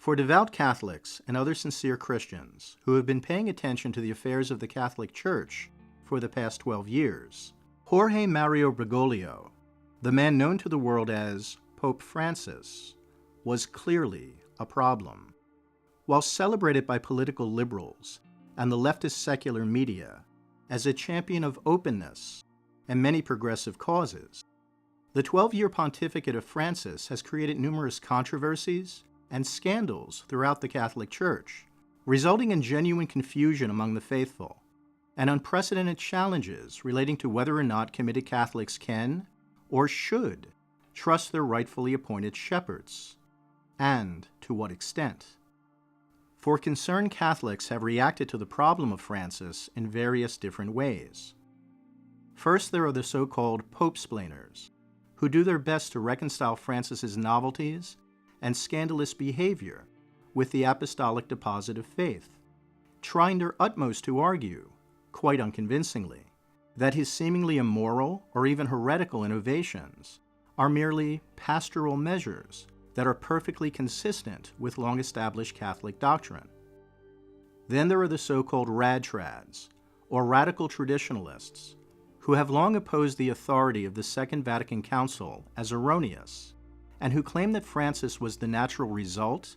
For devout Catholics and other sincere Christians who have been paying attention to the affairs of the Catholic Church for the past 12 years, Jorge Mario Bergoglio, the man known to the world as Pope Francis, was clearly a problem. While celebrated by political liberals and the leftist secular media as a champion of openness and many progressive causes, the 12-year pontificate of Francis has created numerous controversies and scandals throughout the Catholic Church, resulting in genuine confusion among the faithful and unprecedented challenges relating to whether or not committed Catholics can or should trust their rightfully appointed shepherds, and to what extent. For concerned Catholics have reacted to the problem of Francis in various different ways. First, there are the so-called Pope-splainers, who do their best to reconcile Francis's novelties and scandalous behavior with the apostolic deposit of faith, trying their utmost to argue, quite unconvincingly, that his seemingly immoral or even heretical innovations are merely pastoral measures that are perfectly consistent with long-established Catholic doctrine. Then there are the so-called radtrads, or radical traditionalists, who have long opposed the authority of the Second Vatican Council as erroneous, and who claim that Francis was the natural result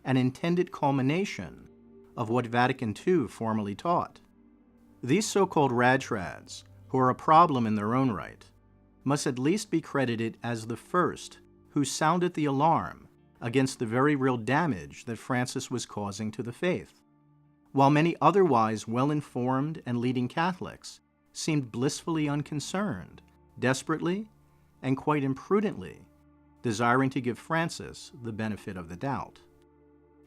and intended culmination of what Vatican II formally taught. These so-called radtrads, who are a problem in their own right, must at least be credited as the first who sounded the alarm against the very real damage that Francis was causing to the faith, while many otherwise well-informed and leading Catholics seemed blissfully unconcerned, desperately, and quite imprudently desiring to give Francis the benefit of the doubt.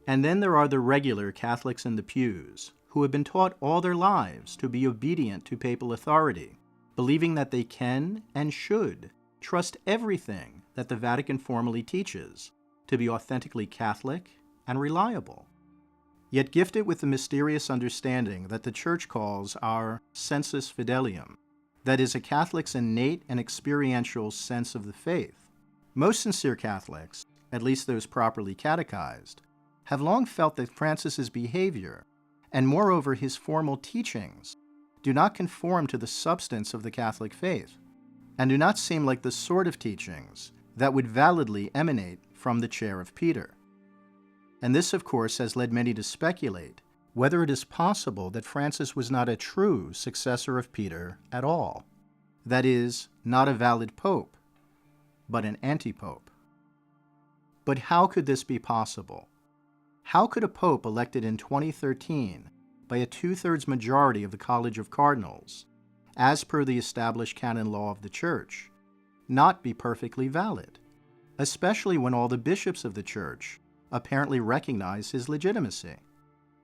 And then there are the regular Catholics in the pews, who have been taught all their lives to be obedient to papal authority, believing that they can and should trust everything that the Vatican formally teaches to be authentically Catholic and reliable, yet gifted with the mysterious understanding that the Church calls our sensus fidelium, that is, a Catholic's innate and experiential sense of the faith. Most sincere Catholics, at least those properly catechized, have long felt that Francis's behavior, and moreover his formal teachings, do not conform to the substance of the Catholic faith, and do not seem like the sort of teachings that would validly emanate from the chair of Peter. And this, of course, has led many to speculate whether it is possible that Francis was not a true successor of Peter at all, that is, not a valid pope, but an antipope. But how could this be possible? How could a pope elected in 2013 by a 2/3 majority of the College of Cardinals, as per the established canon law of the Church, not be perfectly valid, especially when all the bishops of the Church apparently recognize his legitimacy?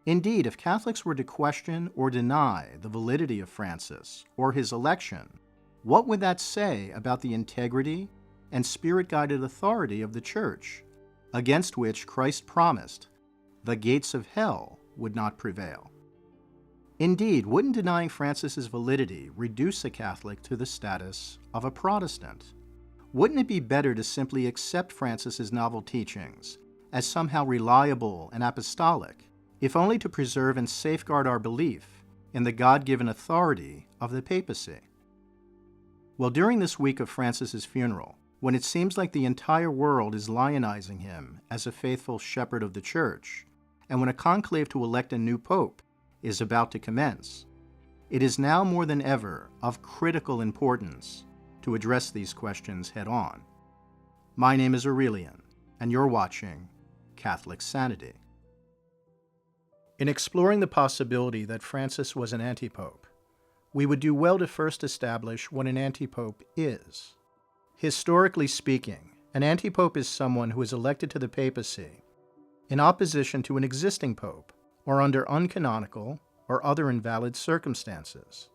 Indeed, if Catholics were to question or deny the validity of Francis or his election, what would that say about the integrity and spirit-guided authority of the Church, against which Christ promised the gates of hell would not prevail? Indeed, wouldn't denying Francis's validity reduce a Catholic to the status of a Protestant? Wouldn't it be better to simply accept Francis's novel teachings as somehow reliable and apostolic, if only to preserve and safeguard our belief in the God-given authority of the papacy? Well, during this week of Francis's funeral, when it seems like the entire world is lionizing him as a faithful shepherd of the Church, and when a conclave to elect a new pope is about to commence, it is now more than ever of critical importance to address these questions head-on. My name is Aurelian, and you're watching Catholic Sanity. In exploring the possibility that Francis was an antipope, we would do well to first establish what an antipope is. Historically speaking, an antipope is someone who is elected to the papacy in opposition to an existing pope, or under uncanonical or other invalid circumstances,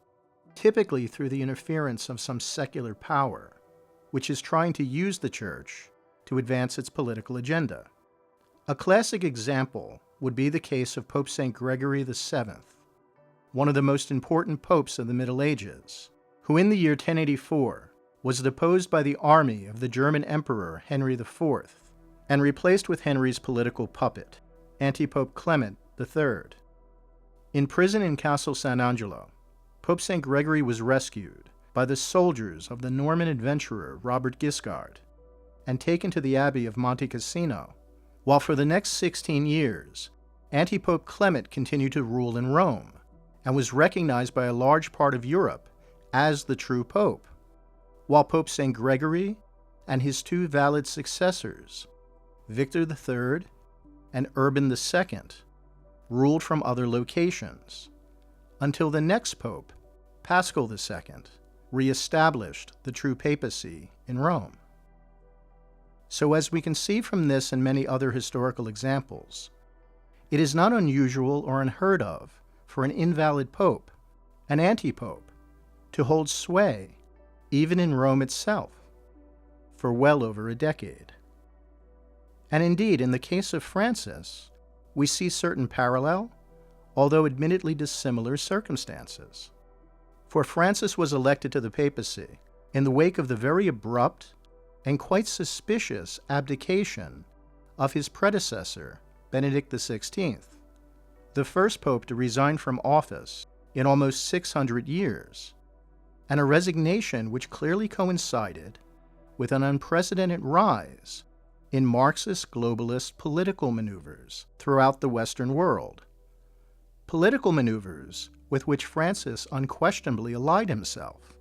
typically through the interference of some secular power, which is trying to use the Church to advance its political agenda. A classic example would be the case of Pope St. Gregory VII, one of the most important popes of the Middle Ages, who in the year 1084 was deposed by the army of the German Emperor Henry IV and replaced with Henry's political puppet, Antipope Clement III. In prison in Castle San Angelo, Pope St. Gregory was rescued by the soldiers of the Norman adventurer Robert Guiscard and taken to the Abbey of Monte Cassino, while for the next 16 years, Antipope Clement continued to rule in Rome and was recognized by a large part of Europe as the true pope, while Pope St. Gregory and his two valid successors, Victor III and Urban II, ruled from other locations, until the next pope, Paschal II, re-established the true papacy in Rome. So as we can see from this and many other historical examples, it is not unusual or unheard of for an invalid pope, an anti-pope, to hold sway, even in Rome itself, for well over a decade. And indeed, in the case of Francis, we see certain parallel, although admittedly dissimilar circumstances. For Francis was elected to the papacy in the wake of the very abrupt and quite suspicious abdication of his predecessor, Benedict XVI, the first pope to resign from office in almost 600 years, and a resignation which clearly coincided with an unprecedented rise in Marxist globalist political maneuvers throughout the Western world, political maneuvers with which Francis unquestionably allied himself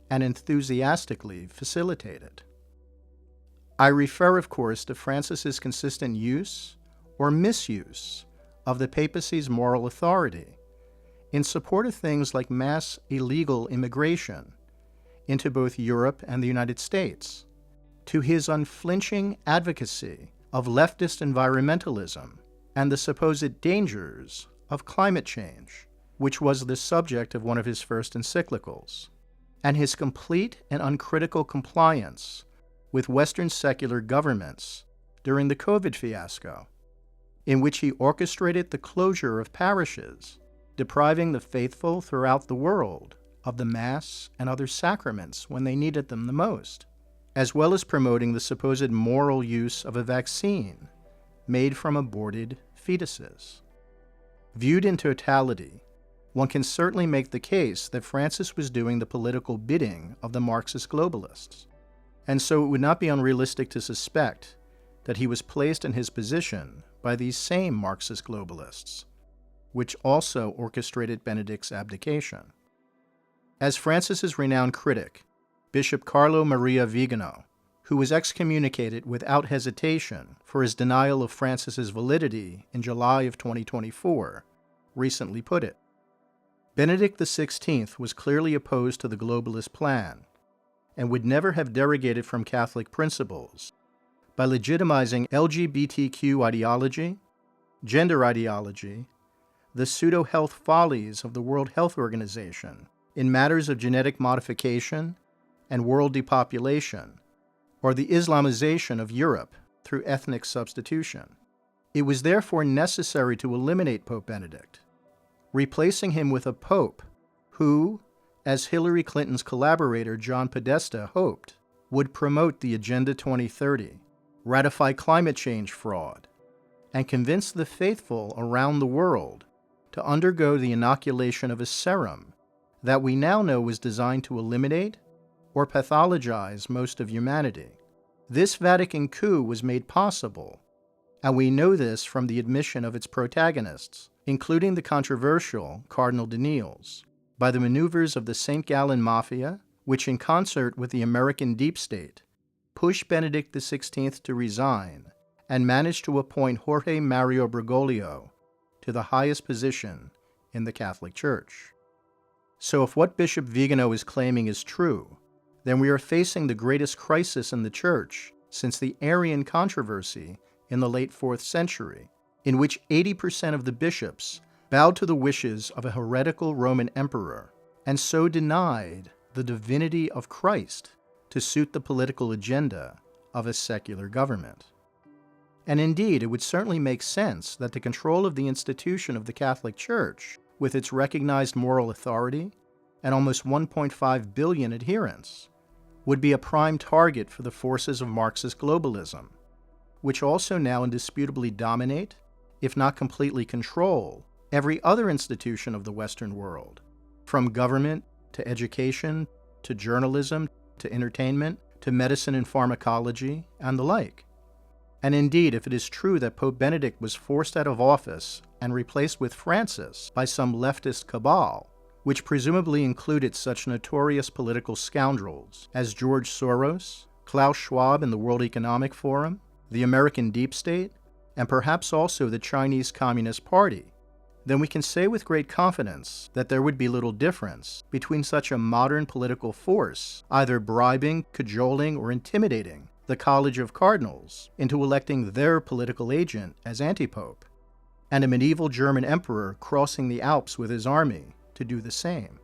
and enthusiastically facilitated. I refer, of course, to Francis's consistent use or misuse of the papacy's moral authority in support of things like mass illegal immigration into both Europe and the United States, to his unflinching advocacy of leftist environmentalism and the supposed dangers of climate change, which was the subject of one of his first encyclicals, and his complete and uncritical compliance with Western secular governments during the COVID fiasco, in which he orchestrated the closure of parishes, depriving the faithful throughout the world of the Mass and other sacraments when they needed them the most, as well as promoting the supposed moral use of a vaccine made from aborted fetuses. Viewed in totality, one can certainly make the case that Francis was doing the political bidding of the Marxist globalists, and so it would not be unrealistic to suspect that he was placed in his position by these same Marxist globalists, which also orchestrated Benedict's abdication. As Francis's renowned critic, Bishop Carlo Maria Vigano, who was excommunicated without hesitation for his denial of Francis's validity in July of 2024, recently put it, Benedict XVI was clearly opposed to the globalist plan and would never have derogated from Catholic principles by legitimizing LGBTQ ideology, gender ideology, the pseudo-health follies of the World Health Organization in matters of genetic modification and world depopulation, or the Islamization of Europe through ethnic substitution. It was therefore necessary to eliminate Pope Benedict, replacing him with a pope who, as Hillary Clinton's collaborator John Podesta hoped, would promote the Agenda 2030, ratify climate change fraud, and convince the faithful around the world to undergo the inoculation of a serum that we now know was designed to eliminate or pathologize most of humanity. This Vatican coup was made possible, and we know this from the admission of its protagonists, including the controversial Cardinal Danneels, by the maneuvers of the St. Gallen Mafia, which in concert with the American deep state, pushed Benedict XVI to resign and managed to appoint Jorge Mario Bergoglio to the highest position in the Catholic Church. So if what Bishop Vigano is claiming is true, then we are facing the greatest crisis in the Church since the Arian controversy in the late 4th century, in which 80% of the bishops bowed to the wishes of a heretical Roman emperor and so denied the divinity of Christ to suit the political agenda of a secular government. And indeed, it would certainly make sense that the control of the institution of the Catholic Church, with its recognized moral authority and almost 1.5 billion adherents, would be a prime target for the forces of Marxist globalism, which also now indisputably dominate, if not completely control, every other institution of the Western world, from government to education to journalism to entertainment to medicine and pharmacology and the like. And indeed, if it is true that Pope Benedict was forced out of office and replaced with Francis by some leftist cabal, which presumably included such notorious political scoundrels as George Soros, Klaus Schwab and the World Economic Forum, the American Deep State, and perhaps also the Chinese Communist Party, then we can say with great confidence that there would be little difference between such a modern political force either bribing, cajoling, or intimidating the College of Cardinals into electing their political agent as Antipope, and a medieval German emperor crossing the Alps with his army to do the same.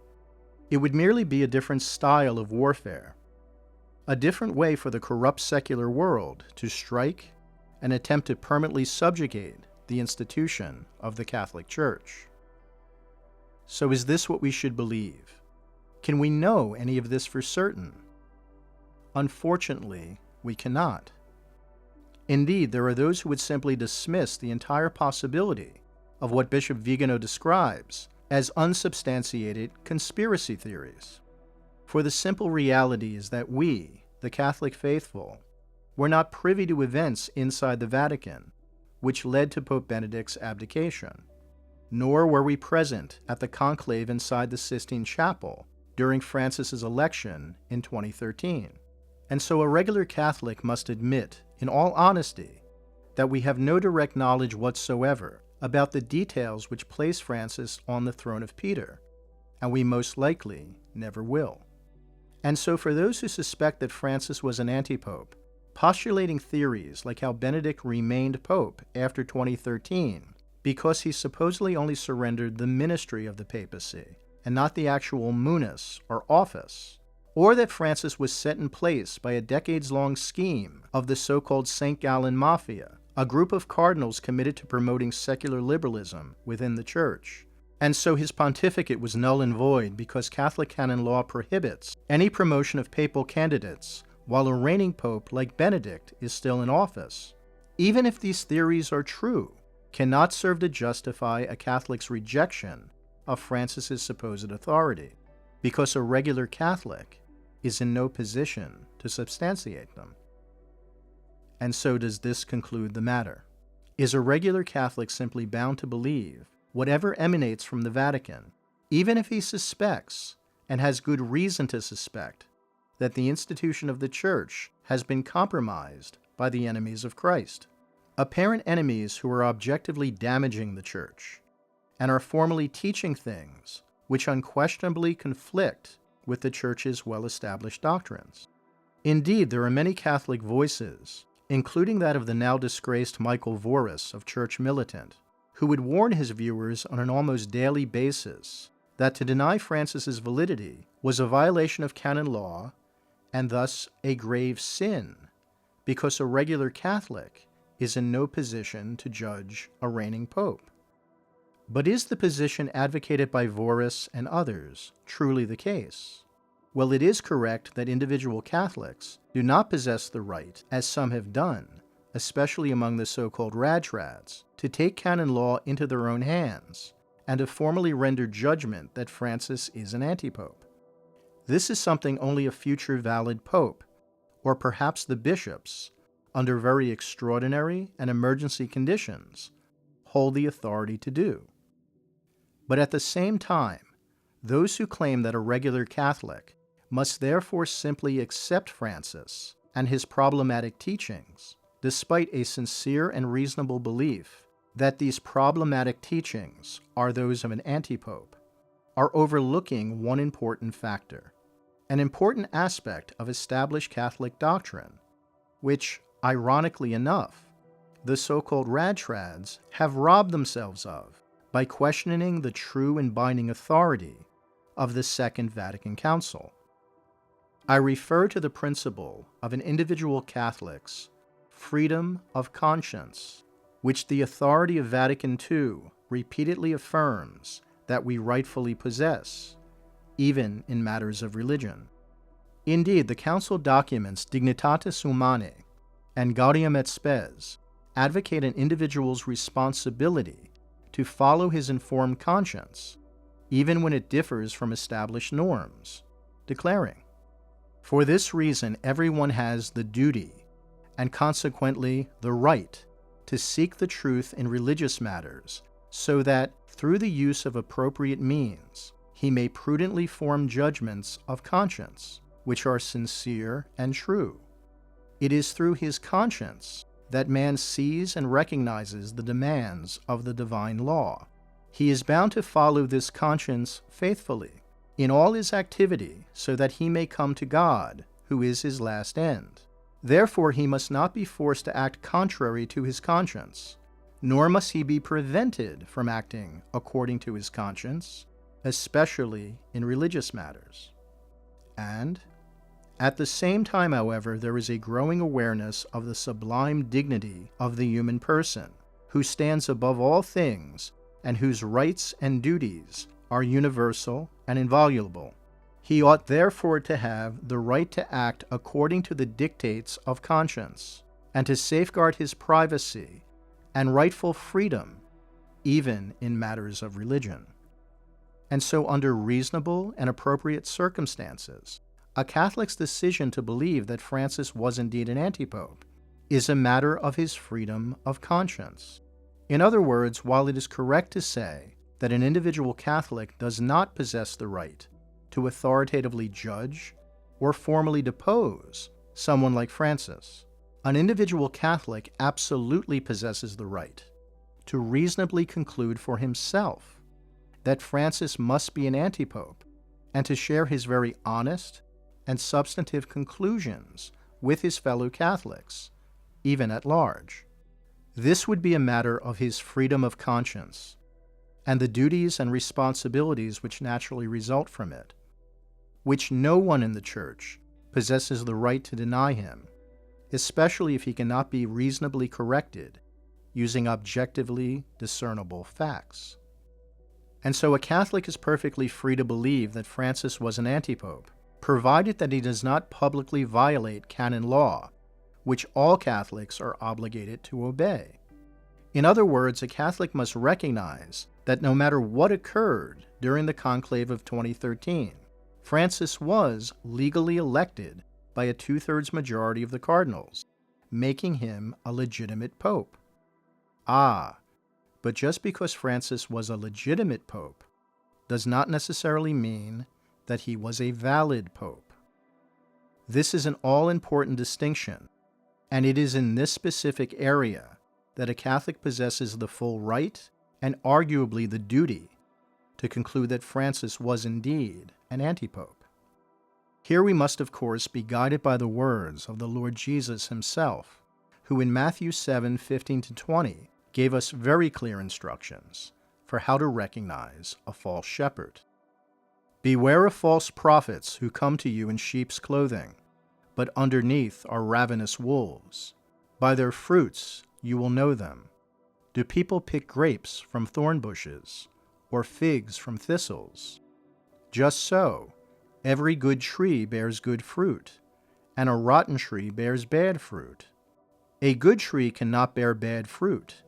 It would merely be a different style of warfare, a different way for the corrupt secular world to strike and attempt to permanently subjugate the institution of the Catholic Church. So is this what we should believe? Can we know any of this for certain? Unfortunately, we cannot. Indeed, there are those who would simply dismiss the entire possibility of what Bishop Vigano describes as unsubstantiated conspiracy theories. For the simple reality is that we, the Catholic faithful, were not privy to events inside the Vatican which led to Pope Benedict's abdication, nor were we present at the conclave inside the Sistine Chapel during Francis's election in 2013. And so a regular Catholic must admit, in all honesty, that we have no direct knowledge whatsoever about the details which place Francis on the throne of Peter, and we most likely never will. And so for those who suspect that Francis was an antipope, postulating theories like how Benedict remained pope after 2013 because he supposedly only surrendered the ministry of the papacy and not the actual munus or office, or that Francis was set in place by a decades-long scheme of the so-called St. Gallen Mafia, a group of cardinals committed to promoting secular liberalism within the Church. And so his pontificate was null and void because Catholic canon law prohibits any promotion of papal candidates while a reigning pope like Benedict is still in office, even if these theories are true, cannot serve to justify a Catholic's rejection of Francis's supposed authority, because a regular Catholic is in no position to substantiate them. And so does this conclude the matter. Is a regular Catholic simply bound to believe whatever emanates from the Vatican, even if he suspects, and has good reason to suspect, that the institution of the Church has been compromised by the enemies of Christ, apparent enemies who are objectively damaging the Church, and are formally teaching things which unquestionably conflict with the Church's well-established doctrines? Indeed, there are many Catholic voices, including that of the now disgraced Michael Voris of Church Militant, who would warn his viewers on an almost daily basis that to deny Francis's validity was a violation of canon law and thus a grave sin, because a regular Catholic is in no position to judge a reigning pope. But is the position advocated by Voris and others truly the case? Well, it is correct that individual Catholics do not possess the right, as some have done, especially among the so-called radtrads, to take canon law into their own hands and to formally render judgment that Francis is an antipope. This is something only a future valid pope, or perhaps the bishops, under very extraordinary and emergency conditions, hold the authority to do. But at the same time, those who claim that a regular Catholic must therefore simply accept Francis and his problematic teachings, despite a sincere and reasonable belief that these problematic teachings are those of an antipope, are overlooking one important factor, an important aspect of established Catholic doctrine, which, ironically enough, the so-called radtrads have robbed themselves of by questioning the true and binding authority of the Second Vatican Council. I refer to the principle of an individual Catholic's freedom of conscience, which the authority of Vatican II repeatedly affirms that we rightfully possess, even in matters of religion. Indeed, the Council documents Dignitatis Humanae, and Gaudium et Spes advocate an individual's responsibility to follow his informed conscience, even when it differs from established norms, declaring, "For this reason everyone has the duty, and consequently the right, to seek the truth in religious matters, so that, through the use of appropriate means, he may prudently form judgments of conscience, which are sincere and true. It is through his conscience that man sees and recognizes the demands of the divine law. He is bound to follow this conscience faithfully in all his activity, so that he may come to God, who is his last end. Therefore he must not be forced to act contrary to his conscience, nor must he be prevented from acting according to his conscience, especially in religious matters. And, at the same time, however, there is a growing awareness of the sublime dignity of the human person, who stands above all things and whose rights and duties are universal and inviolable. He ought therefore to have the right to act according to the dictates of conscience, and to safeguard his privacy and rightful freedom, even in matters of religion. And so, under reasonable and appropriate circumstances, a Catholic's decision to believe that Francis was indeed an antipope is a matter of his freedom of conscience. In other words, while it is correct to say that an individual Catholic does not possess the right to authoritatively judge or formally depose someone like Francis, an individual Catholic absolutely possesses the right to reasonably conclude for himself that Francis must be an antipope, and to share his very honest and substantive conclusions with his fellow Catholics, even at large. This would be a matter of his freedom of conscience, and the duties and responsibilities which naturally result from it, which no one in the Church possesses the right to deny him, especially if he cannot be reasonably corrected using objectively discernible facts. And so a Catholic is perfectly free to believe that Francis was an antipope, provided that he does not publicly violate canon law, which all Catholics are obligated to obey. In other words, a Catholic must recognize that no matter what occurred during the conclave of 2013, Francis was legally elected by a 2/3 majority of the cardinals, making him a legitimate pope. But just because Francis was a legitimate pope does not necessarily mean that he was a valid pope. This is an all-important distinction, and it is in this specific area that a Catholic possesses the full right and arguably the duty to conclude that Francis was indeed an antipope. Here we must, of course, be guided by the words of the Lord Jesus himself, who in Matthew 7:15-20 gave us very clear instructions for how to recognize a false shepherd. "Beware of false prophets who come to you in sheep's clothing, but underneath are ravenous wolves. By their fruits you will know them. Do people pick grapes from thorn bushes, or figs from thistles? Just so, every good tree bears good fruit, and a rotten tree bears bad fruit. A good tree cannot bear bad fruit,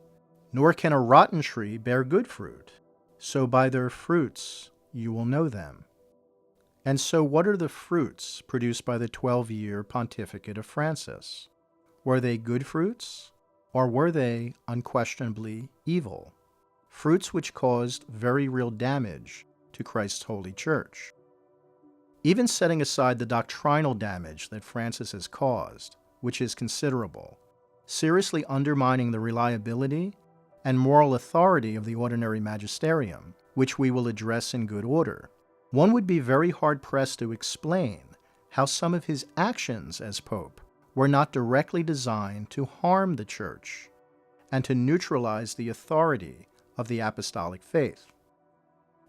nor can a rotten tree bear good fruit. So by their fruits you will know them." And so what are the fruits produced by the 12-year pontificate of Francis? Were they good fruits, or were they unquestionably evil? Fruits which caused very real damage to Christ's holy church. Even setting aside the doctrinal damage that Francis has caused, which is considerable, seriously undermining the reliability and moral authority of the ordinary magisterium, which we will address in good order, one would be very hard-pressed to explain how some of his actions as Pope were not directly designed to harm the Church and to neutralize the authority of the apostolic faith.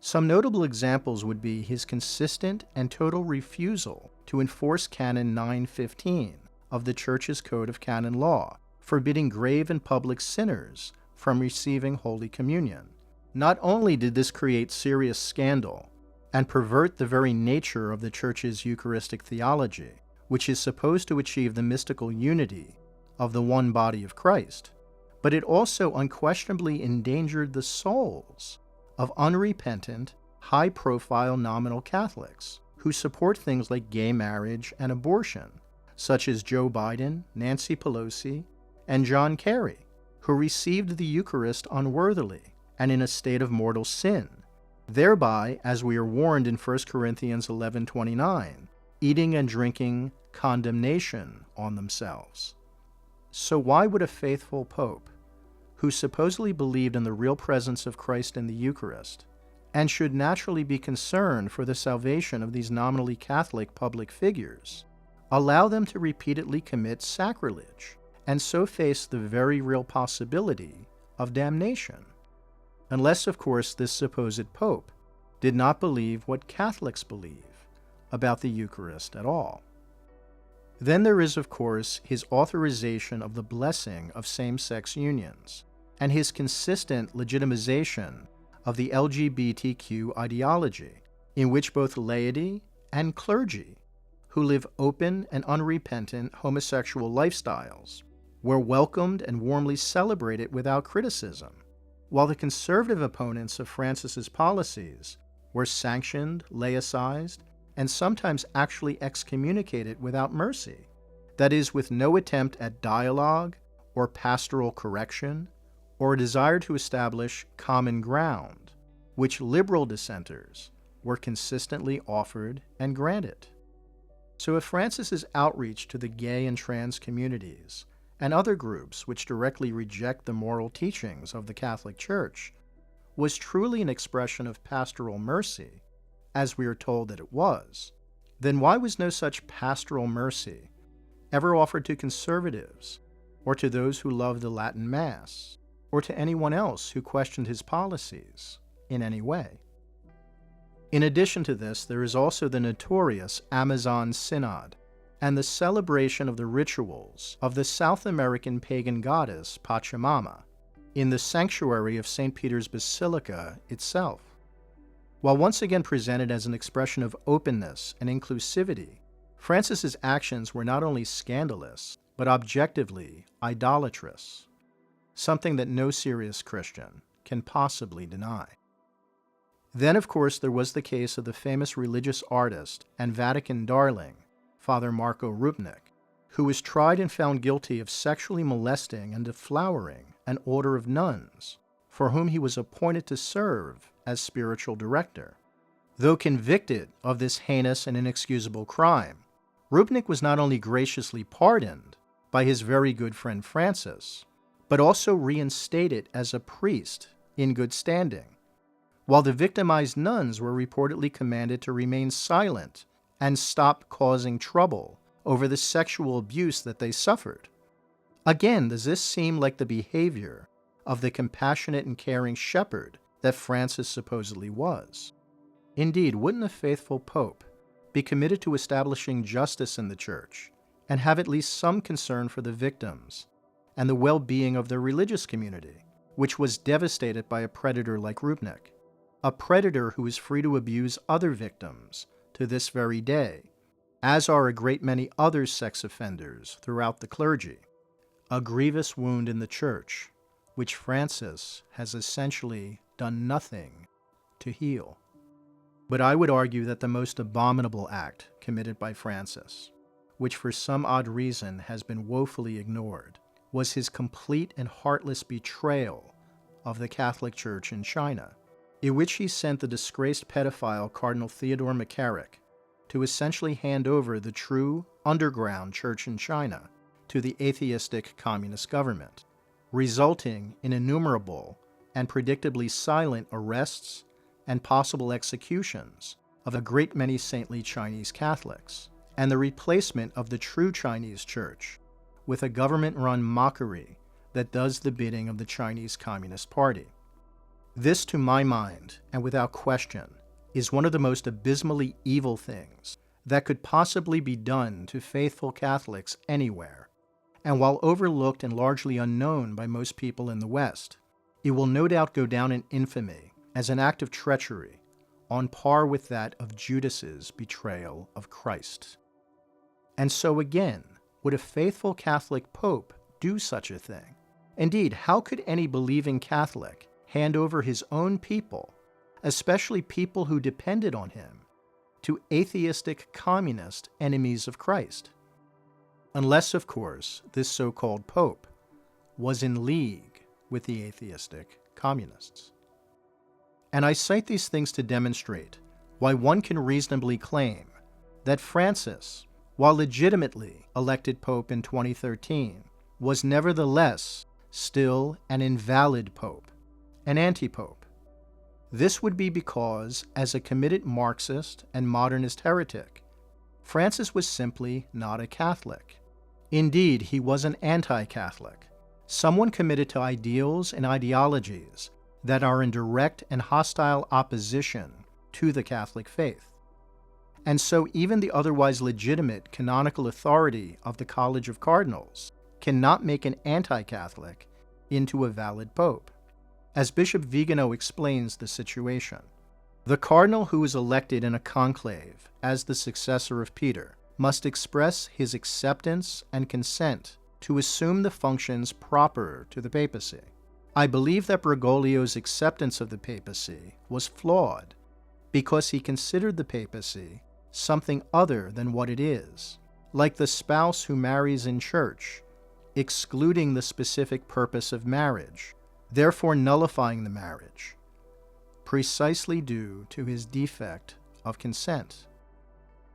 Some notable examples would be his consistent and total refusal to enforce Canon 915 of the Church's Code of Canon Law, forbidding grave and public sinners from receiving Holy Communion. Not only did this create serious scandal and pervert the very nature of the Church's Eucharistic theology, which is supposed to achieve the mystical unity of the one body of Christ, but it also unquestionably endangered the souls of unrepentant, high-profile nominal Catholics who support things like gay marriage and abortion, such as Joe Biden, Nancy Pelosi, and John Kerry, who received the Eucharist unworthily and in a state of mortal sin, thereby, as we are warned in 1 Corinthians 11:29, eating and drinking condemnation on themselves. So why would a faithful pope, who supposedly believed in the real presence of Christ in the Eucharist, and should naturally be concerned for the salvation of these nominally Catholic public figures, allow them to repeatedly commit sacrilege, and so face the very real possibility of damnation? Unless, of course, this supposed pope did not believe what Catholics believe about the Eucharist at all. Then there is, of course, his authorization of the blessing of same-sex unions, and his consistent legitimization of the LGBTQ ideology, in which both laity and clergy who live open and unrepentant homosexual lifestyles were welcomed and warmly celebrated without criticism, while the conservative opponents of Francis's policies were sanctioned, laicized, and sometimes actually excommunicated without mercy, that is, with no attempt at dialogue or pastoral correction or a desire to establish common ground, which liberal dissenters were consistently offered and granted. So if Francis's outreach to the gay and trans communities and other groups which directly reject the moral teachings of the Catholic Church was truly an expression of pastoral mercy, as we are told that it was, then why was no such pastoral mercy ever offered to conservatives, or to those who loved the Latin Mass, or to anyone else who questioned his policies in any way? In addition to this, there is also the notorious Amazon Synod and the celebration of the rituals of the South American pagan goddess Pachamama in the sanctuary of St. Peter's Basilica itself. While once again presented as an expression of openness and inclusivity, Francis's actions were not only scandalous, but objectively idolatrous, something that no serious Christian can possibly deny. Then, of course, there was the case of the famous religious artist and Vatican darling, Father Marco Rupnik, who was tried and found guilty of sexually molesting and deflowering an order of nuns, for whom he was appointed to serve as spiritual director. Though convicted of this heinous and inexcusable crime, Rupnik was not only graciously pardoned by his very good friend Francis, but also reinstated as a priest in good standing, while the victimized nuns were reportedly commanded to remain silent and stop causing trouble over the sexual abuse that they suffered. Again, does this seem like the behavior of the compassionate and caring shepherd that Francis supposedly was? Indeed, wouldn't a faithful pope be committed to establishing justice in the Church and have at least some concern for the victims and the well-being of their religious community, which was devastated by a predator like Rupnik, a predator who is free to abuse other victims to this very day, as are a great many other sex offenders throughout the clergy, a grievous wound in the Church, which Francis has essentially done nothing to heal. But I would argue that the most abominable act committed by Francis, which for some odd reason has been woefully ignored, was his complete and heartless betrayal of the Catholic Church in China, in which he sent the disgraced pedophile Cardinal Theodore McCarrick to essentially hand over the true underground church in China to the atheistic communist government, resulting in innumerable and predictably silent arrests and possible executions of a great many saintly Chinese Catholics, and the replacement of the true Chinese church with a government-run mockery that does the bidding of the Chinese Communist Party. This, to my mind, and without question, is one of the most abysmally evil things that could possibly be done to faithful Catholics anywhere, and while overlooked and largely unknown by most people in the West, it will no doubt go down in infamy as an act of treachery on par with that of Judas's betrayal of Christ. And so again, would a faithful Catholic pope do such a thing. Indeed, how could any believing Catholic hand over his own people, especially people who depended on him, to atheistic communist enemies of Christ? Unless, of course, this so-called Pope was in league with the atheistic communists. And I cite these things to demonstrate why one can reasonably claim that Francis, while legitimately elected Pope in 2013, was nevertheless still an invalid Pope, an antipope. This would be because, as a committed Marxist and modernist heretic, Francis was simply not a Catholic. Indeed, he was an anti-Catholic, someone committed to ideals and ideologies that are in direct and hostile opposition to the Catholic faith. And so even the otherwise legitimate canonical authority of the College of Cardinals cannot make an anti-Catholic into a valid pope. As Bishop Vigano explains the situation, the cardinal who is elected in a conclave as the successor of Peter must express his acceptance and consent to assume the functions proper to the papacy. I believe that Bergoglio's acceptance of the papacy was flawed because he considered the papacy something other than what it is, like the spouse who marries in church, excluding the specific purpose of marriage, therefore nullifying the marriage, precisely due to his defect of consent.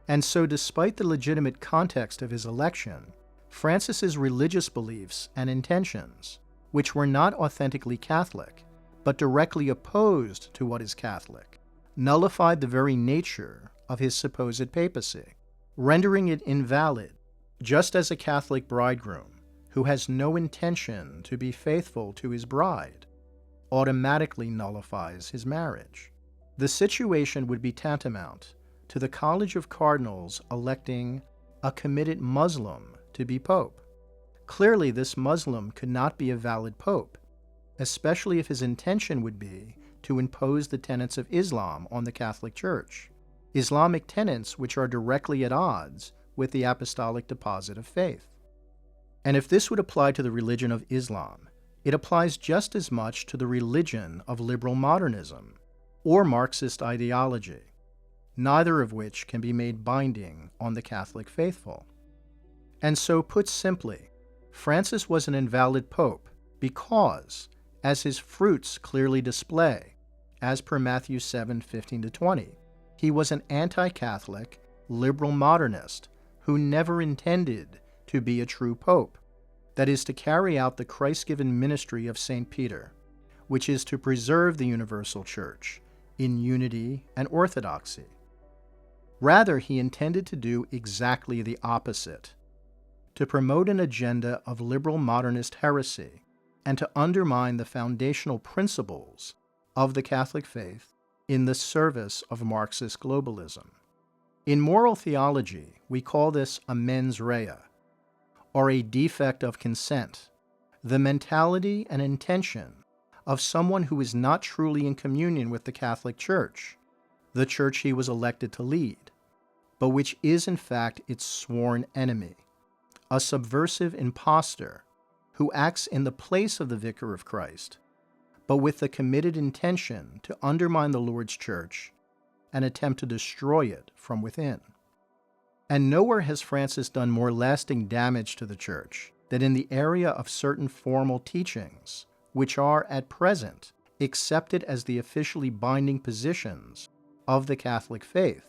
And so, despite the legitimate context of his election, Francis's religious beliefs and intentions, which were not authentically Catholic, but directly opposed to what is Catholic, nullified the very nature of his supposed papacy, rendering it invalid, just as a Catholic bridegroom who has no intention to be faithful to his bride automatically nullifies his marriage. The situation would be tantamount to the College of Cardinals electing a committed Muslim to be pope. Clearly, this Muslim could not be a valid pope, especially if his intention would be to impose the tenets of Islam on the Catholic Church, Islamic tenets which are directly at odds with the apostolic deposit of faith. And if this would apply to the religion of Islam, it applies just as much to the religion of liberal modernism or Marxist ideology, neither of which can be made binding on the Catholic faithful. And so, put simply, Francis was an invalid pope because, as his fruits clearly display, as per Matthew 7:15-20, he was an anti-Catholic, liberal modernist who never intended to be a true pope, that is, to carry out the Christ-given ministry of St. Peter, which is to preserve the universal church in unity and orthodoxy. Rather, he intended to do exactly the opposite, to promote an agenda of liberal modernist heresy and to undermine the foundational principles of the Catholic faith in the service of Marxist globalism. In moral theology, we call this a mens rea, or a defect of consent, the mentality and intention of someone who is not truly in communion with the Catholic Church, the church he was elected to lead, but which is in fact its sworn enemy, a subversive impostor who acts in the place of the Vicar of Christ, but with the committed intention to undermine the Lord's church and attempt to destroy it from within. And nowhere has Francis done more lasting damage to the church than in the area of certain formal teachings, which are, at present, accepted as the officially binding positions of the Catholic faith,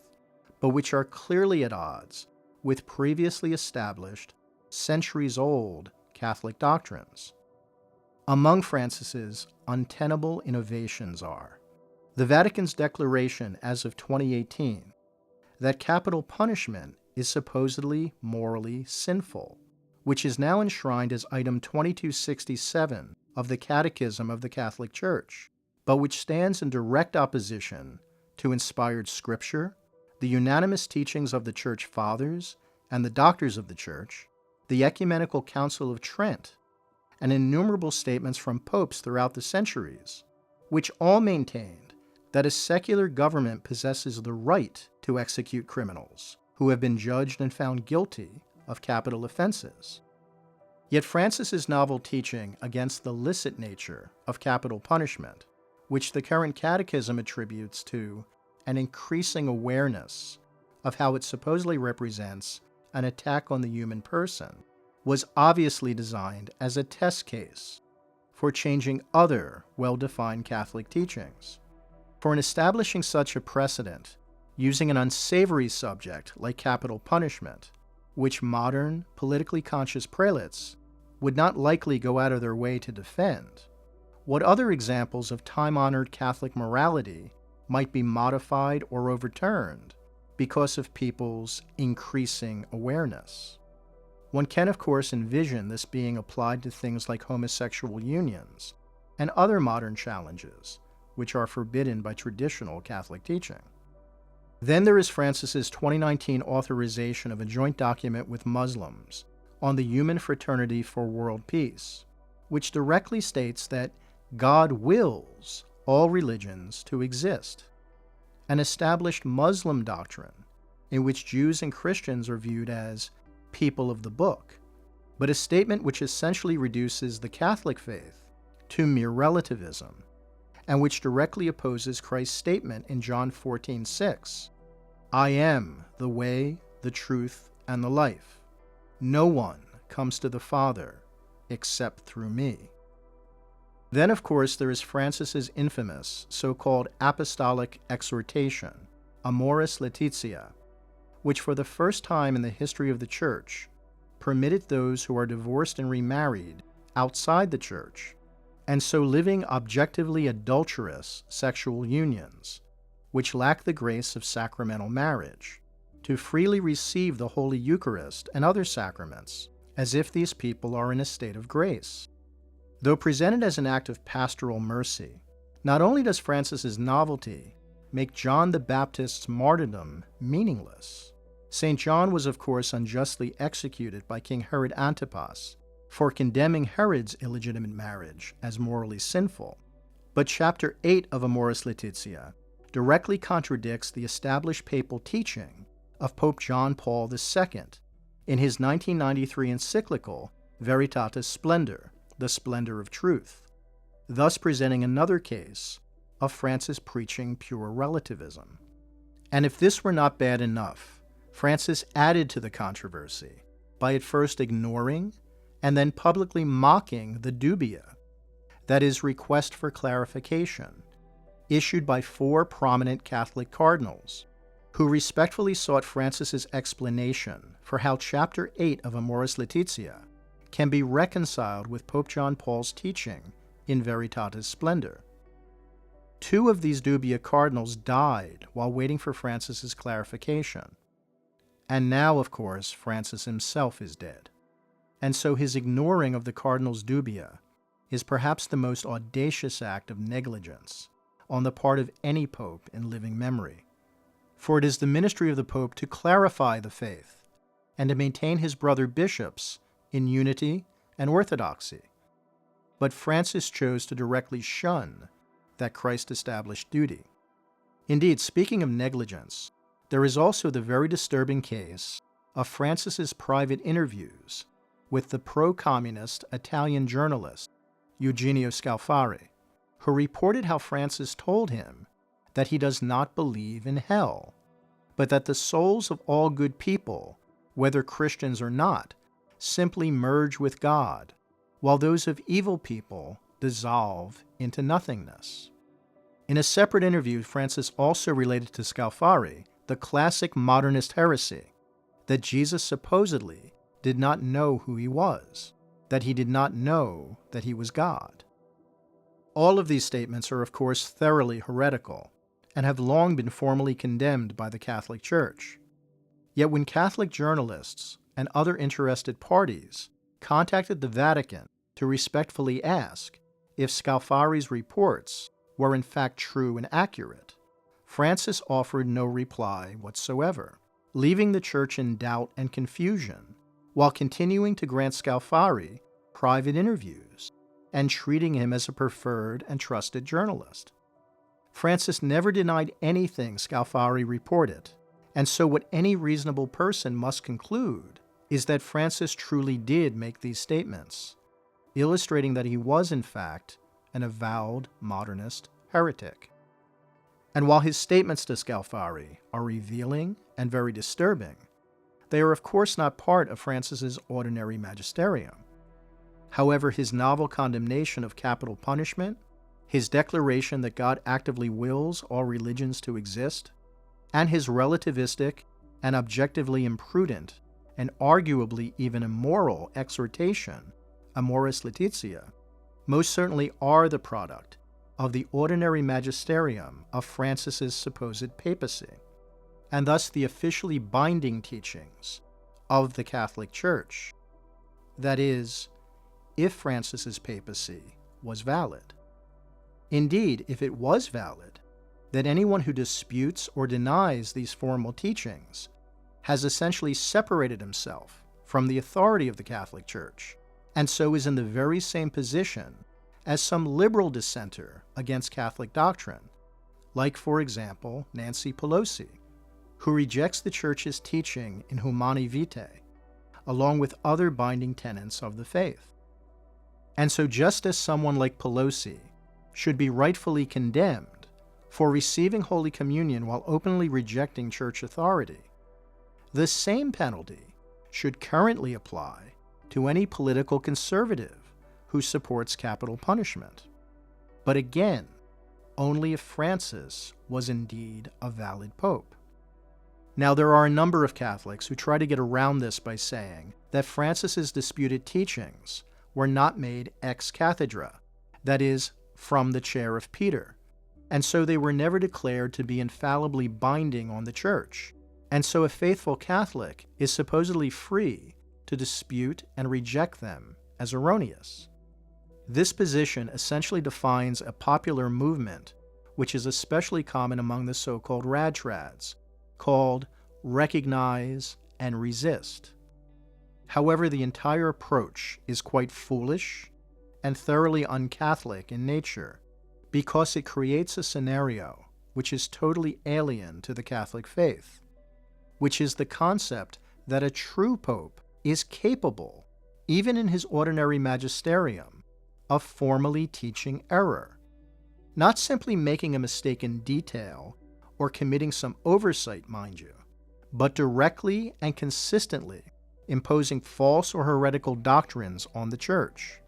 but which are clearly at odds with previously established, centuries-old Catholic doctrines. Among Francis's untenable innovations are the Vatican's declaration as of 2018 that capital punishment is supposedly morally sinful, which is now enshrined as item 2267 of the Catechism of the Catholic Church, but which stands in direct opposition to inspired scripture, the unanimous teachings of the Church Fathers and the Doctors of the Church, the Ecumenical Council of Trent, and innumerable statements from popes throughout the centuries, which all maintained that a secular government possesses the right to execute criminals who have been judged and found guilty of capital offenses. Yet Francis's novel teaching against the licit nature of capital punishment, which the current catechism attributes to an increasing awareness of how it supposedly represents an attack on the human person, was obviously designed as a test case for changing other well-defined Catholic teachings. For in establishing such a precedent, using an unsavory subject like capital punishment, which modern, politically conscious prelates would not likely go out of their way to defend, what other examples of time-honored Catholic morality might be modified or overturned because of people's increasing awareness? One can, of course, envision this being applied to things like homosexual unions and other modern challenges, which are forbidden by traditional Catholic teaching. Then there is Francis's 2019 authorization of a joint document with Muslims on the Human Fraternity for World Peace, which directly states that God wills all religions to exist, an established Muslim doctrine in which Jews and Christians are viewed as people of the book, but a statement which essentially reduces the Catholic faith to mere relativism, and which directly opposes Christ's statement in John 14:6, "I am the way, the truth, and the life. No one comes to the Father except through me." Then, of course, there is Francis's infamous so-called apostolic exhortation, Amoris Laetitia, which for the first time in the history of the Church permitted those who are divorced and remarried outside the Church, and so living objectively adulterous sexual unions, which lack the grace of sacramental marriage, to freely receive the Holy Eucharist and other sacraments as if these people are in a state of grace. Though presented as an act of pastoral mercy, not only does Francis's novelty make John the Baptist's martyrdom meaningless. St. John was, of course, unjustly executed by King Herod Antipas for condemning Herod's illegitimate marriage as morally sinful. But chapter 8 of Amoris Laetitia directly contradicts the established papal teaching of Pope John Paul II in his 1993 encyclical Veritatis Splendor, the Splendor of Truth, thus presenting another case of Francis preaching pure relativism. And if this were not bad enough, Francis added to the controversy by at first ignoring and then publicly mocking the dubia, that is, request for clarification, issued by 4 prominent Catholic cardinals, who respectfully sought Francis's explanation for how chapter 8 of Amoris Laetitia can be reconciled with Pope John Paul's teaching in Veritatis Splendor. 2 of these dubia cardinals died while waiting for Francis's clarification. And now, of course, Francis himself is dead. And so his ignoring of the cardinals' dubia is perhaps the most audacious act of negligence on the part of any pope in living memory. For it is the ministry of the pope to clarify the faith and to maintain his brother bishops in unity and orthodoxy. But Francis chose to directly shun that Christ-established duty. Indeed, speaking of negligence, there is also the very disturbing case of Francis's private interviews with the pro-communist Italian journalist Eugenio Scalfari, who reported how Francis told him that he does not believe in hell, but that the souls of all good people, whether Christians or not, simply merge with God, while those of evil people dissolve into nothingness. In a separate interview, Francis also related to Scalfari the classic modernist heresy that Jesus supposedly did not know who he was, that he did not know that he was God. All of these statements are, of course, thoroughly heretical and have long been formally condemned by the Catholic Church. Yet when Catholic journalists and other interested parties contacted the Vatican to respectfully ask if Scalfari's reports were in fact true and accurate, Francis offered no reply whatsoever, leaving the Church in doubt and confusion, while continuing to grant Scalfari private interviews and treating him as a preferred and trusted journalist. Francis never denied anything Scalfari reported, and so what any reasonable person must conclude is that Francis truly did make these statements, illustrating that he was, in fact, an avowed modernist heretic. And while his statements to Scalfari are revealing and very disturbing, they are of course not part of Francis's ordinary magisterium. However, his novel condemnation of capital punishment, his declaration that God actively wills all religions to exist, and his relativistic and objectively imprudent and arguably even immoral exhortation, Amoris Laetitia, most certainly are the product of the ordinary magisterium of Francis's supposed papacy, and thus the officially binding teachings of the Catholic Church. That is, if Francis's papacy was valid. Indeed, if it was valid, then anyone who disputes or denies these formal teachings has essentially separated himself from the authority of the Catholic Church, and so is in the very same position as some liberal dissenter against Catholic doctrine, like, for example, Nancy Pelosi, who rejects the Church's teaching in Humani Vitae, along with other binding tenets of the faith. And so just as someone like Pelosi should be rightfully condemned for receiving Holy Communion while openly rejecting Church authority, the same penalty should currently apply to any political conservative who supports capital punishment. But again, only if Francis was indeed a valid pope. Now, there are a number of Catholics who try to get around this by saying that Francis's disputed teachings were not made ex cathedra, that is, from the chair of Peter, and so they were never declared to be infallibly binding on the Church, and so a faithful Catholic is supposedly free to dispute and reject them as erroneous. This position essentially defines a popular movement which is especially common among the so-called radtrads, called recognize and resist. However, the entire approach is quite foolish and thoroughly un-Catholic in nature because it creates a scenario which is totally alien to the Catholic faith, which is the concept that a true pope is capable, even in his ordinary magisterium, of formally teaching error, not simply making a mistake in detail or committing some oversight, mind you, but directly and consistently imposing false or heretical doctrines on the Church.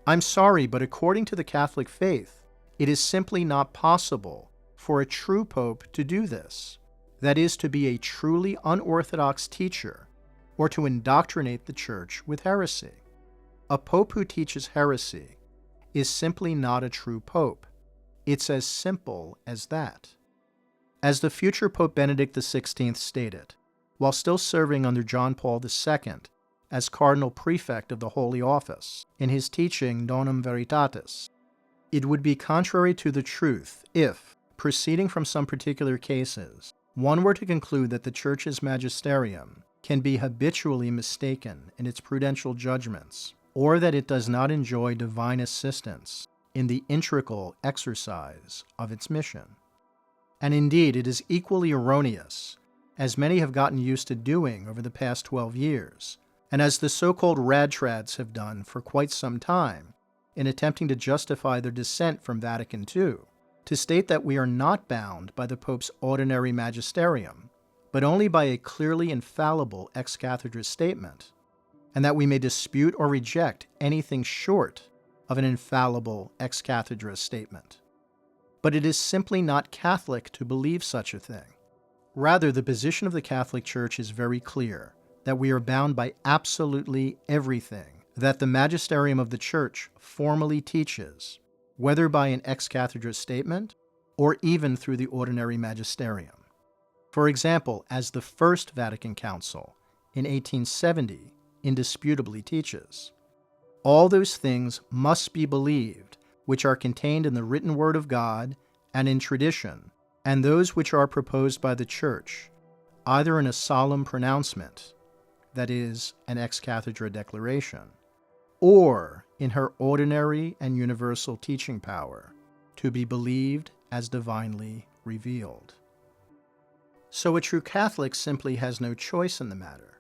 I'm sorry, but according to the Catholic faith, it is simply not possible for a true pope to do this, that is, to be a truly unorthodox teacher or to indoctrinate the Church with heresy. A pope who teaches heresy is simply not a true pope. It's as simple as that. As the future Pope Benedict XVI stated, while still serving under John Paul II as Cardinal Prefect of the Holy Office in his teaching Donum Veritatis, it would be contrary to the truth if, proceeding from some particular cases, one were to conclude that the Church's magisterium can be habitually mistaken in its prudential judgments, or that it does not enjoy divine assistance in the integral exercise of its mission. And indeed, it is equally erroneous, as many have gotten used to doing over the past 12 years, and as the so-called radtrads have done for quite some time in attempting to justify their dissent from Vatican II, to state that we are not bound by the Pope's ordinary magisterium, but only by a clearly infallible ex cathedra statement, and that we may dispute or reject anything short of an infallible ex cathedra statement. But it is simply not Catholic to believe such a thing. Rather, the position of the Catholic Church is very clear, that we are bound by absolutely everything that the magisterium of the Church formally teaches, whether by an ex cathedra statement or even through the ordinary magisterium. For example, as the First Vatican Council in 1870 indisputably teaches, all those things must be believed which are contained in the written word of God and in tradition, and those which are proposed by the Church, either in a solemn pronouncement, that is, an ex cathedra declaration, or in her ordinary and universal teaching power, to be believed as divinely revealed. So a true Catholic simply has no choice in the matter.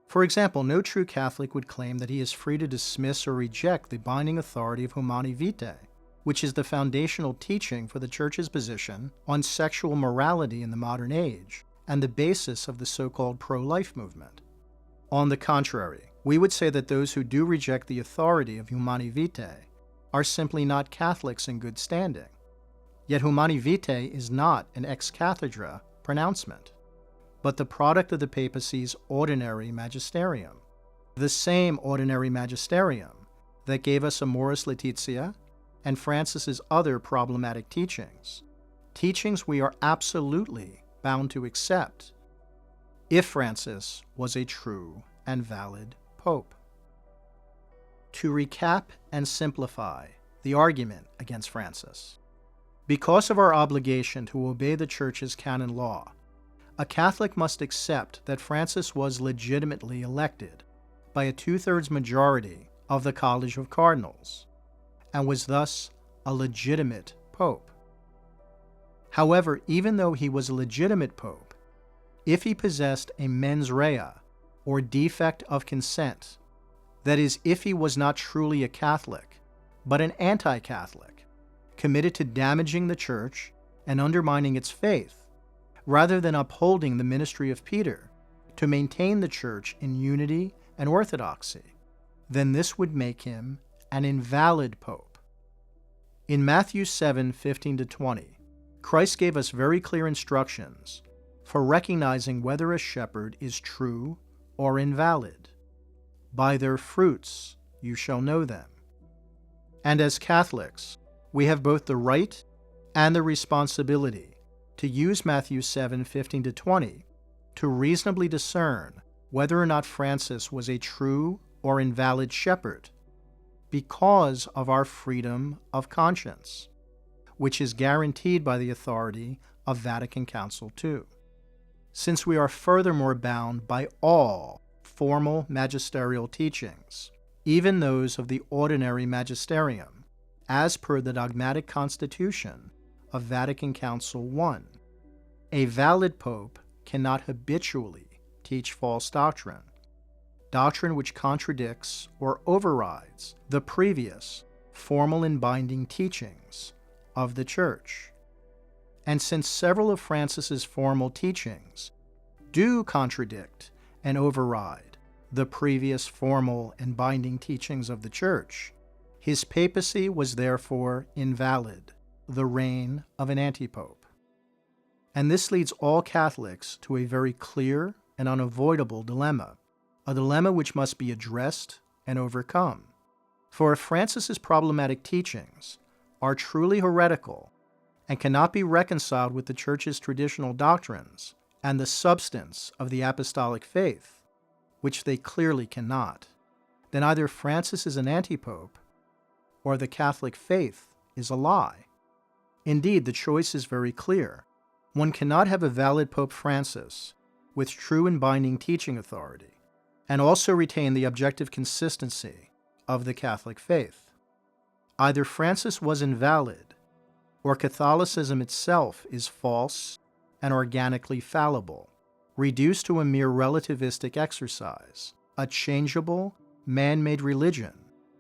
For example, no true Catholic would claim that he is free to dismiss or reject the binding authority of Humani Vitae, which is the foundational teaching for the Church's position on sexual morality in the modern age and the basis of the so-called pro-life movement. On the contrary, we would say that those who do reject the authority of Humani Vitae are simply not Catholics in good standing. Yet Humani Vitae is not an ex cathedra pronouncement, but the product of the papacy's ordinary magisterium, the same ordinary magisterium that gave us Amoris Laetitia and Francis's other problematic teachings, teachings we are absolutely bound to accept if Francis was a true and valid pope. To recap and simplify the argument against Francis, because of our obligation to obey the Church's canon law, a Catholic must accept that Francis was legitimately elected by a 2/3 majority of the College of Cardinals, and was thus a legitimate pope. However, even though he was a legitimate pope, if he possessed a mens rea, or defect of consent, that is, if he was not truly a Catholic, but an anti-Catholic, committed to damaging the Church and undermining its faith, rather than upholding the ministry of Peter to maintain the Church in unity and orthodoxy, then this would make him an invalid pope. In Matthew 7:15-20, Christ gave us very clear instructions for recognizing whether a shepherd is true or invalid. By their fruits you shall know them. And as Catholics, we have both the right and the responsibility to use Matthew 7:15-20 to reasonably discern whether or not Francis was a true or invalid shepherd, because of our freedom of conscience, which is guaranteed by the authority of Vatican Council II. Since we are furthermore bound by all formal magisterial teachings, even those of the ordinary magisterium, as per the dogmatic constitution of Vatican Council I, a valid pope cannot habitually teach false doctrine, doctrine which contradicts or overrides the previous formal and binding teachings of the Church. And since several of Francis's formal teachings do contradict and override the previous formal and binding teachings of the Church, his papacy was therefore invalid, the reign of an antipope. And this leads all Catholics to a very clear and unavoidable dilemma, a dilemma which must be addressed and overcome. For if Francis's problematic teachings are truly heretical and cannot be reconciled with the Church's traditional doctrines and the substance of the apostolic faith, which they clearly cannot, then either Francis is an antipope or the Catholic faith is a lie. Indeed, the choice is very clear. One cannot have a valid Pope Francis with true and binding teaching authority and also retain the objective consistency of the Catholic faith. Either Francis was invalid, or Catholicism itself is false and organically fallible, reduced to a mere relativistic exercise, a changeable, man-made religion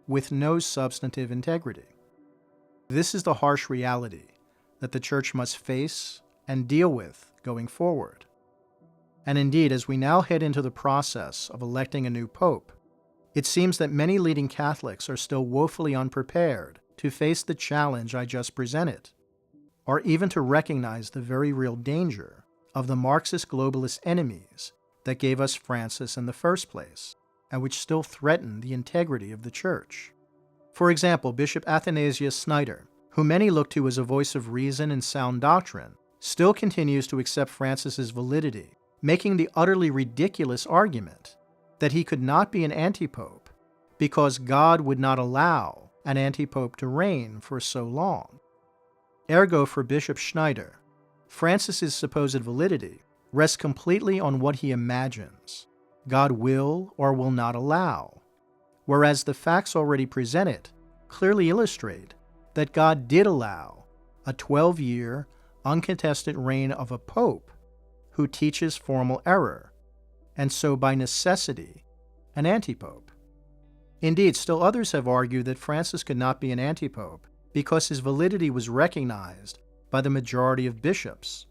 with no substantive integrity. This is the harsh reality that the Church must face and deal with going forward. And indeed, as we now head into the process of electing a new pope, it seems that many leading Catholics are still woefully unprepared to face the challenge I just presented, or even to recognize the very real danger of the Marxist globalist enemies that gave us Francis in the first place, and which still threaten the integrity of the Church. For example, Bishop Athanasius Schneider, who many look to as a voice of reason and sound doctrine, still continues to accept Francis's validity, making the utterly ridiculous argument that he could not be an antipope because God would not allow an antipope to reign for so long. Ergo, for Bishop Schneider, Francis's supposed validity rests completely on what he imagines God will or will not allow, whereas the facts already presented clearly illustrate that God did allow a 12-year, uncontested reign of a pope who teaches formal error, and so by necessity an antipope. Indeed, still others have argued that Francis could not be an antipope because his validity was recognized by the majority of bishops,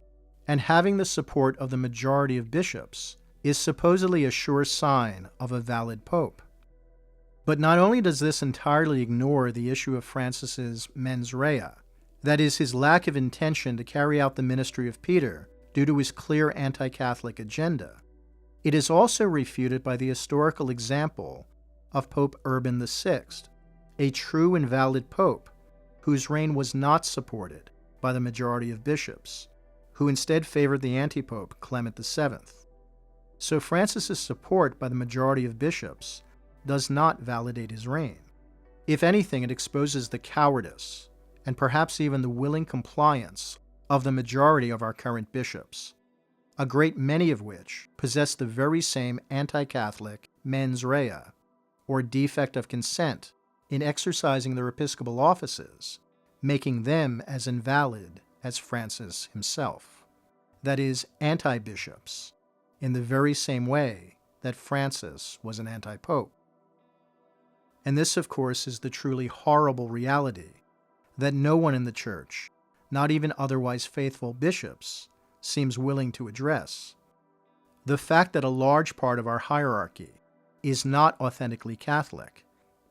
and having the support of the majority of bishops is supposedly a sure sign of a valid pope. But not only does this entirely ignore the issue of Francis's mens rea, that is, his lack of intention to carry out the ministry of Peter due to his clear anti-Catholic agenda, it is also refuted by the historical example of Pope Urban VI, a true and valid pope whose reign was not supported by the majority of bishops, who instead favored the antipope Clement VII. So Francis's support by the majority of bishops does not validate his reign. If anything, it exposes the cowardice and perhaps even the willing compliance of the majority of our current bishops, a great many of which possess the very same anti-Catholic mens rea, or defect of consent, in exercising their episcopal offices, making them as invalid as Francis himself. That is, anti-bishops, in the very same way that Francis was an anti-pope. And this, of course, is the truly horrible reality that no one in the Church, not even otherwise faithful bishops, seems willing to address. The fact that a large part of our hierarchy is not authentically Catholic,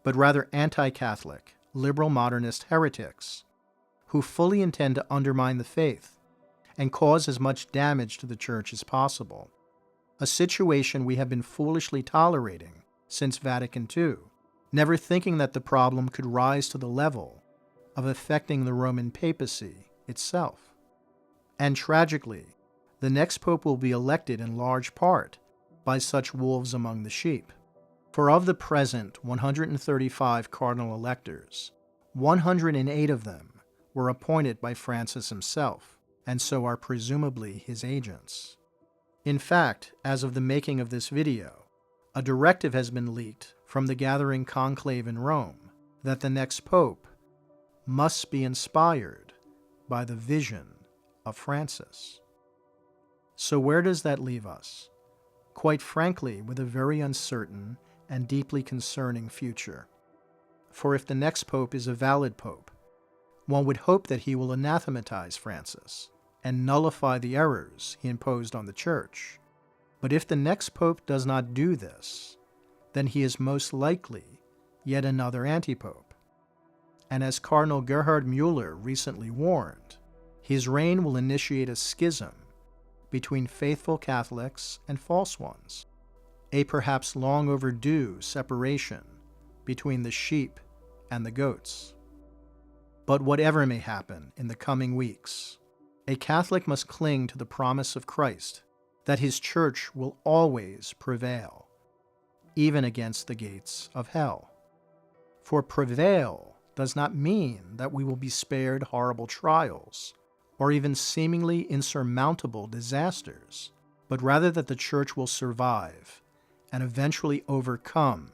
but rather anti-Catholic, liberal modernist heretics, who fully intend to undermine the faith and cause as much damage to the Church as possible, a situation we have been foolishly tolerating since Vatican II, never thinking that the problem could rise to the level of affecting the Roman papacy itself. And tragically, the next pope will be elected in large part by such wolves among the sheep. For of the present 135 cardinal electors, 108 of them were appointed by Francis himself, and so are presumably his agents. In fact, as of the making of this video, a directive has been leaked from the gathering conclave in Rome that the next pope must be inspired by the vision of Francis. So where does that leave us? Quite frankly, with a very uncertain and deeply concerning future. For if the next pope is a valid pope, one would hope that he will anathematize Francis and nullify the errors he imposed on the Church. But if the next pope does not do this, then he is most likely yet another antipope. And as Cardinal Gerhard Müller recently warned, his reign will initiate a schism between faithful Catholics and false ones, a perhaps long overdue separation between the sheep and the goats. But whatever may happen in the coming weeks, a Catholic must cling to the promise of Christ that his Church will always prevail, even against the gates of hell. For prevail does not mean that we will be spared horrible trials or even seemingly insurmountable disasters, but rather that the Church will survive and eventually overcome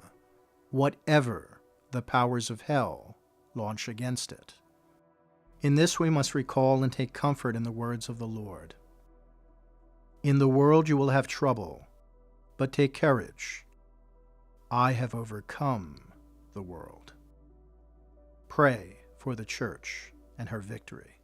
whatever the powers of hell launch against it. In this we must recall and take comfort in the words of the Lord. In the world you will have trouble, but take courage. I have overcome the world. Pray for the Church and her victory.